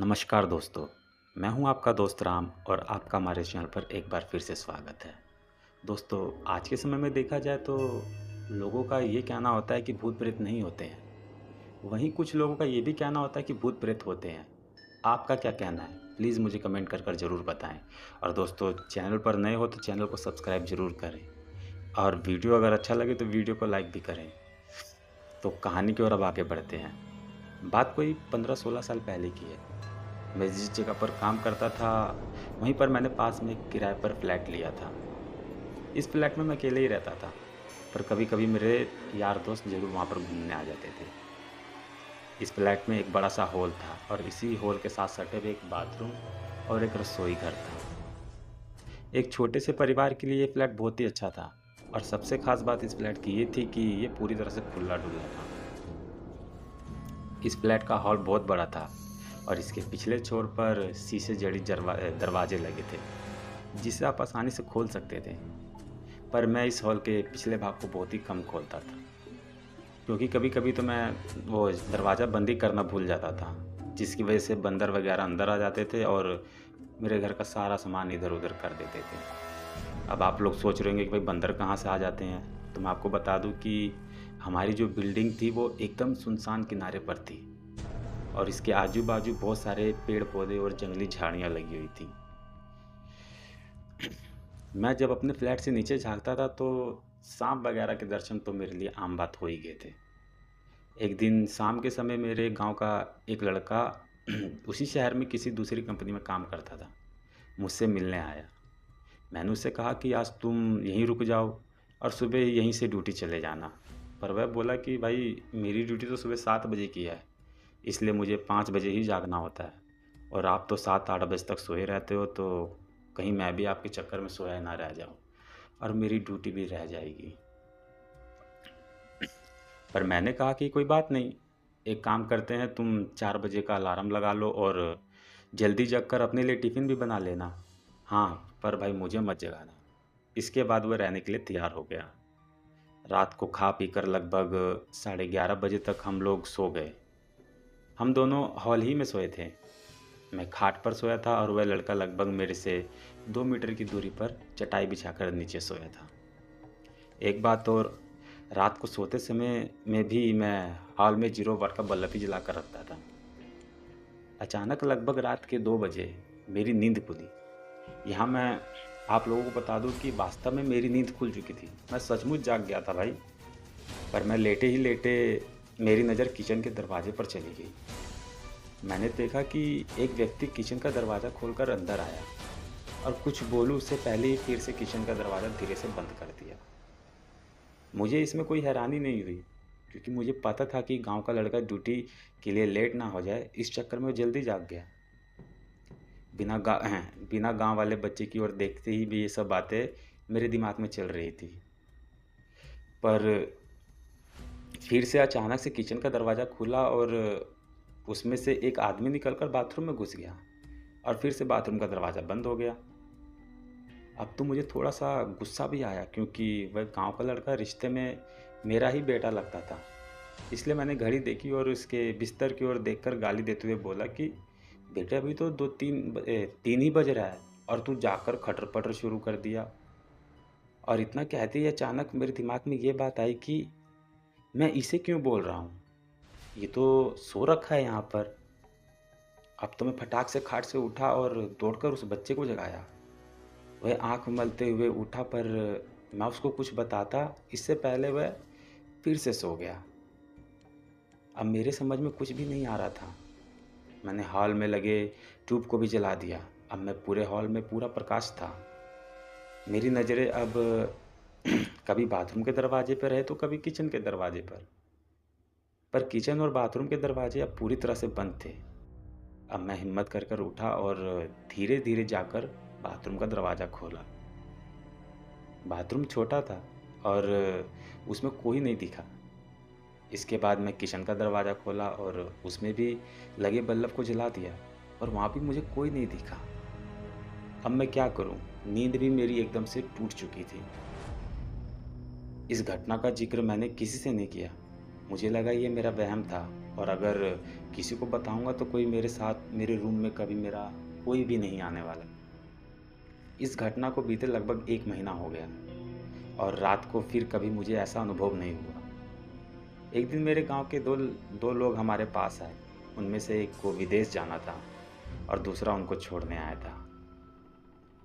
नमस्कार दोस्तों, मैं हूं आपका दोस्त राम और आपका हमारे चैनल पर एक बार फिर से स्वागत है। दोस्तों, आज के समय में देखा जाए तो लोगों का ये कहना होता है कि भूत प्रेत नहीं होते हैं। वहीं कुछ लोगों का ये भी कहना होता है कि भूत प्रेत होते हैं। आपका क्या कहना है? प्लीज़ मुझे कमेंट कर ज़रूर बताएं। और दोस्तों, चैनल पर नए हो तो चैनल को सब्सक्राइब ज़रूर करें और वीडियो अगर अच्छा लगे तो वीडियो को लाइक भी करें। तो कहानी की ओर अब आगे बढ़ते हैं। बात कोई 15-16 साल पहले की है। मैं जिस जगह पर काम करता था, वहीं पर मैंने पास में एक किराए पर फ्लैट लिया था। इस फ्लैट में मैं अकेले ही रहता था, पर कभी-कभी मेरे यार दोस्त ज़रूर वहाँ पर घूमने आ जाते थे। इस फ्लैट में एक बड़ा-सा हॉल था और इसी हॉल के साथ सटे हुए एक बाथरूम और एक रसोई घर था। एक छोटे से परिवार के लिए ये फ्लैट बहुत ही अच्छा था और सबसे ख़ास बात इस फ्लैट की ये थी कि ये पूरी तरह से खुला-डुला था। इस फ्लैट का हॉल बहुत बड़ा था और इसके पिछले छोर पर शीशे जड़ी दरवाजे लगे थे, जिसे आप आसानी से खोल सकते थे। पर मैं इस हॉल के पिछले भाग को बहुत ही कम खोलता था, क्योंकि कभी-कभी तो मैं वो दरवाज़ा बंद ही करना भूल जाता था, जिसकी वजह से बंदर वगैरह अंदर आ जाते थे और मेरे घर का सारा सामान इधर-उधर कर देते थे। अब आप लोग सोच रहे होंगे कि भाई बंदर कहाँ से आ जाते हैं? तो मैं आपको बता दूँ कि हमारी जो बिल्डिंग थी वो एकदम सुनसान किनारे पर थी और इसके आजू-बाजू बहुत सारे पेड़-पौधे और जंगली झाड़ियाँ लगी हुई थी। मैं जब अपने फ्लैट से नीचे झाँकता था तो साँप वगैरह के दर्शन तो मेरे लिए आम बात हो ही गए थे। एक दिन शाम के समय मेरे गाँव का एक लड़का उसी शहर में किसी दूसरी कंपनी में काम करता था, मुझसे मिलने आया। मैंने उससे कहा कि आज तुम यहीं रुक जाओ और सुबह यहीं से ड्यूटी चले जाना। पर वह बोला कि भाई मेरी ड्यूटी तो सुबह 7 बजे की है, इसलिए मुझे 5 बजे ही जागना होता है और आप तो 7-8 बजे तक सोए रहते हो, तो कहीं मैं भी आपके चक्कर में सोया ना रह जाऊँ और मेरी ड्यूटी भी रह जाएगी। पर मैंने कहा कि कोई बात नहीं, एक काम करते हैं, तुम 4 बजे का अलार्म लगा लो और जल्दी जग कर अपने लिए टिफ़िन भी बना लेना। हाँ, पर भाई मुझे मत जगाना। इसके बाद वह रहने के लिए तैयार हो गया। रात को खा पी कर लगभग साढ़े 11 बजे तक हम लोग सो गए। हम दोनों हॉल ही में सोए थे। मैं खाट पर सोया था और वह लड़का लगभग मेरे से 2 मीटर की दूरी पर चटाई बिछाकर नीचे सोया था। एक बात और, रात को सोते समय में भी मैं हॉल में 0 वाट का बल्ब ही जलाकर रखता था। अचानक लगभग रात के 2 बजे मेरी नींद खुली। यहाँ मैं आप लोगों को बता दूँ कि वास्तव में मेरी नींद खुल चुकी थी। मैं सचमुच जाग गया था भाई। पर मैं लेटे ही लेटे मेरी नज़र किचन के दरवाजे पर चली गई। मैंने देखा कि एक व्यक्ति किचन का दरवाज़ा खोलकर अंदर आया और कुछ बोलूँ उससे पहले ही फिर से किचन का दरवाज़ा धीरे से बंद कर दिया। मुझे इसमें कोई हैरानी नहीं हुई, क्योंकि मुझे पता था कि गाँव का लड़का ड्यूटी के लिए लेट ना हो जाए, इस चक्कर में वो जल्दी जाग गया। बिना गाँव वाले बच्चे की ओर देखते ही भी ये सब बातें मेरे दिमाग में चल रही थी। पर फिर से अचानक से किचन का दरवाज़ा खुला और उसमें से एक आदमी निकलकर बाथरूम में घुस गया और फिर से बाथरूम का दरवाज़ा बंद हो गया। अब तो मुझे थोड़ा-सा गुस्सा भी आया, क्योंकि वह गाँव का लड़का रिश्ते में मेरा ही बेटा लगता था। इसलिए मैंने घड़ी देखी और उसके बिस्तर की ओर देखकर गाली देते हुए बोला कि बेटे अभी तो 3 ही बज रहा है और तू जाकर खटर-पटर शुरू कर दिया। और इतना कहते ही अचानक मेरे दिमाग में ये बात आई कि मैं इसे क्यों बोल रहा हूँ? ये तो सो रखा है यहाँ पर। अब तो मैं फटाक से खाट से उठा और दौड़कर उस बच्चे को जगाया। वह आँख मलते हुए उठा, पर मैं उसको कुछ बताता इससे पहले वह फिर से सो गया। अब मेरे समझ में कुछ भी नहीं आ रहा था। मैंने हॉल में लगे ट्यूब को भी जला दिया। अब मैं पूरे हॉल में पूरा प्रकाश था। मेरी नज़रें अब कभी बाथरूम के दरवाजे पर है तो कभी किचन के दरवाजे पर किचन और बाथरूम के दरवाजे अब पूरी तरह से बंद थे। अब मैं हिम्मत कर कर उठा और धीरे-धीरे जाकर बाथरूम का दरवाज़ा खोला। बाथरूम छोटा था और उसमें कोई नहीं दिखा। इसके बाद मैं किचन का दरवाज़ा खोला और उसमें भी लगे बल्ब को जला दिया, और वहाँ भी मुझे कोई नहीं दिखा। अब मैं क्या करूँ? नींद भी मेरी एकदम से टूट चुकी थी। इस घटना का ज़िक्र मैंने किसी से नहीं किया। मुझे लगा ये मेरा वहम था, और अगर किसी को बताऊँगा तो कोई मेरे साथ मेरे रूम में कभी मेरा कोई भी नहीं आने वाला। इस घटना को बीते लगभग 1 महीना हो गया और रात को फिर कभी मुझे ऐसा अनुभव नहीं हुआ। एक दिन मेरे गाँव के 2 लोग हमारे पास आए। उनमें से एक को विदेश जाना था और दूसरा उनको छोड़ने आया था।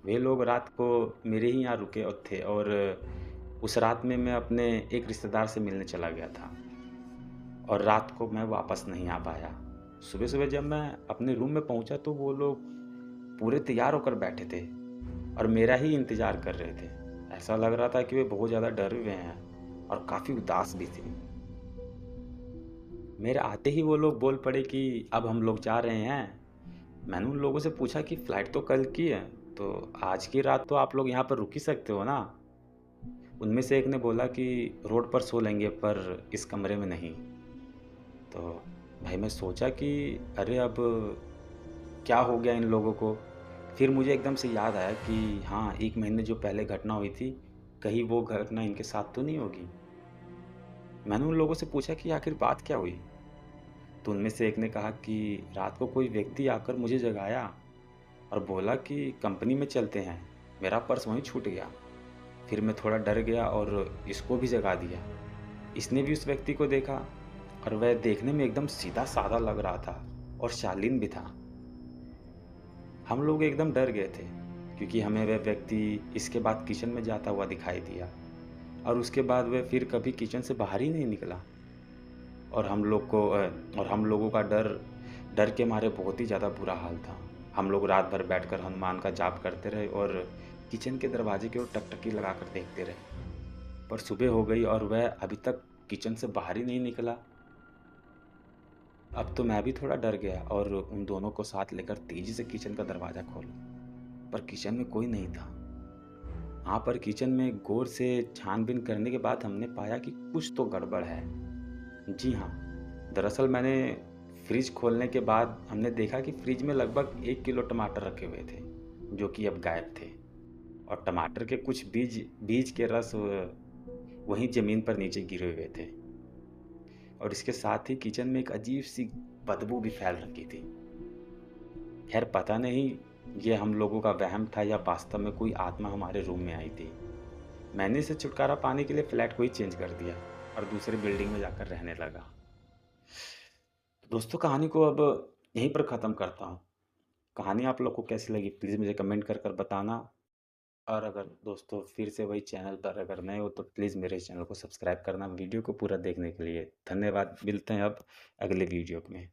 वे लोग रात को मेरे ही यहाँ रुके और थे और उस रात में मैं अपने एक रिश्तेदार से मिलने चला गया था और रात को मैं वापस नहीं आ पाया। सुबह-सुबह जब मैं अपने रूम में पहुँचा तो वो लोग पूरे तैयार होकर बैठे थे और मेरा ही इंतज़ार कर रहे थे। ऐसा लग रहा था कि वे बहुत ज़्यादा डरे हुए हैं और काफ़ी उदास भी थे। मेरे आते ही वो लोग बोल पड़े कि अब हम लोग जा रहे हैं। मैंने उन लोगों से पूछा कि फ़्लाइट तो कल की है, तो आज की रात तो आप लोग यहाँ पर रुक ही सकते हो ना? उनमें से एक ने बोला कि रोड पर सो लेंगे पर इस कमरे में नहीं। तो भाई मैं सोचा कि अरे अब क्या हो गया इन लोगों को? फिर मुझे एकदम से याद आया कि हाँ, 1 महीने जो पहले घटना हुई थी, कहीं वो घटना इनके साथ तो नहीं होगी? मैंने उन लोगों से पूछा कि आखिर बात क्या हुई? तो उनमें से एक ने कहा कि रात को कोई व्यक्ति आकर मुझे जगाया और बोला कि कंपनी में चलते हैं। मेरा पर्स वहीं छूट गया। फिर मैं थोड़ा डर गया और इसको भी जगा दिया। इसने भी उस व्यक्ति को देखा और वह देखने में एकदम सीधा-साधा लग रहा था और शालीन भी था। हम लोग एकदम डर गए थे क्योंकि हमें वह व्यक्ति इसके बाद किचन में जाता हुआ दिखाई दिया और उसके बाद वह फिर कभी किचन से बाहर ही नहीं निकला और हम लोगों का डर डर के मारे बहुत ही ज़्यादा बुरा हाल था। हम लोग रात भर बैठकर हनुमान का जाप करते रहे और किचन के दरवाजे की ओर टकटकी लगाकर देखते रहे। पर सुबह हो गई और वह अभी तक किचन से बाहर ही नहीं निकला। अब तो मैं भी थोड़ा डर गया और उन दोनों को साथ लेकर तेज़ी से किचन का दरवाज़ा खोला, पर किचन में कोई नहीं था। हाँ, पर किचन में गौर से छानबीन करने के बाद हमने पाया कि कुछ तो गड़बड़ है। जी हाँ, दरअसल मैंने फ्रिज खोलने के बाद हमने देखा कि फ्रिज में लगभग 1 किलो टमाटर रखे हुए थे, जो कि अब गायब थे और टमाटर के कुछ बीज बीज के रस वहीं ज़मीन पर नीचे गिरे हुए थे और इसके साथ ही किचन में एक अजीब-सी बदबू भी फैल रखी थी। ख़ैर पता नहीं ये हम लोगों का वहम था या वास्तव में कोई आत्मा हमारे रूम में आई थी। मैंने इसे छुटकारा पाने के लिए फ्लैट को ही चेंज कर दिया और दूसरी बिल्डिंग में जाकर रहने लगा। तो दोस्तों कहानी को अब यहीं पर ख़त्म करता हूँ। कहानी आप लोग को कैसी लगी प्लीज़ मुझे कमेंट कर कर बताना और अगर दोस्तों फिर से वही चैनल पर अगर नए हो तो प्लीज़ मेरे चैनल को सब्सक्राइब करना वीडियो को पूरा देखने के लिए। धन्यवाद, मिलते हैं अब अगले वीडियो में।